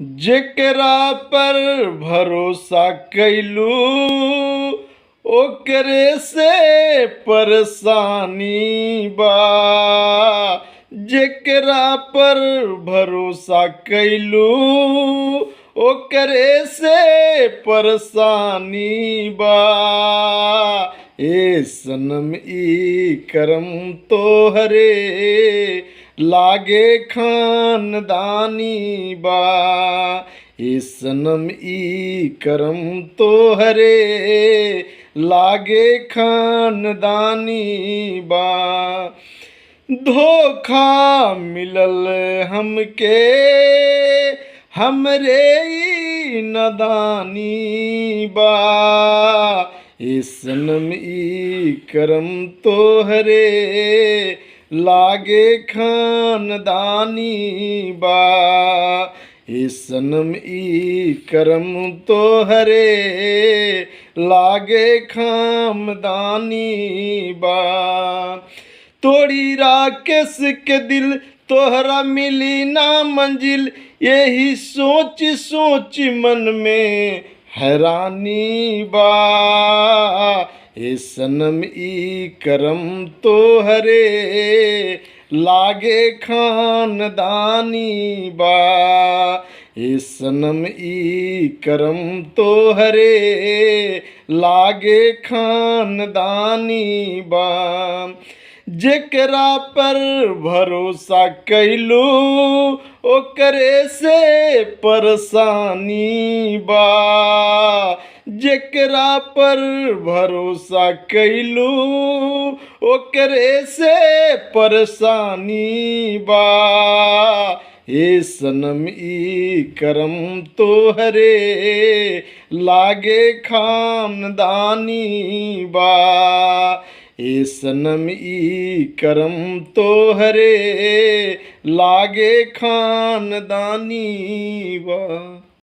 जेकरा पर भरोसा कैलू ओकरे से परेशानी बा। जेकरा पर भरोसा कैलू ओकरे से परेशानी बा। ए सनम ई करम तोहरे लागे खानदानी बा। ए सनम ई करम तोहरे लागे खानदानी बा। धोखा मिलल हमके हमरे ई नदानी बा। ए सनम ई करम तोहरे लागे खानदानी बा। ए सनम ई करम तोहरे लागे खानदानी बा। तोड़ी राकेश के दिल तोहरा मिली ना मंजिल, यही सोच सोच मन में हैरानी बा। ए सनम ई करम तोहरे लागे खानदानी बा। ए सनम ई करम तोहरे लागे खानदानी बा। जेकरा पर भरोसा कैलू ओकरे से परेशानी बा। जेकरा पर भरोसा कैलू ओकरे से परेशानी बा। ए सनम ई करम तोहरे लागे खानदानी बा। ए सनम ई करम तोहरे लागे खानदानी बा।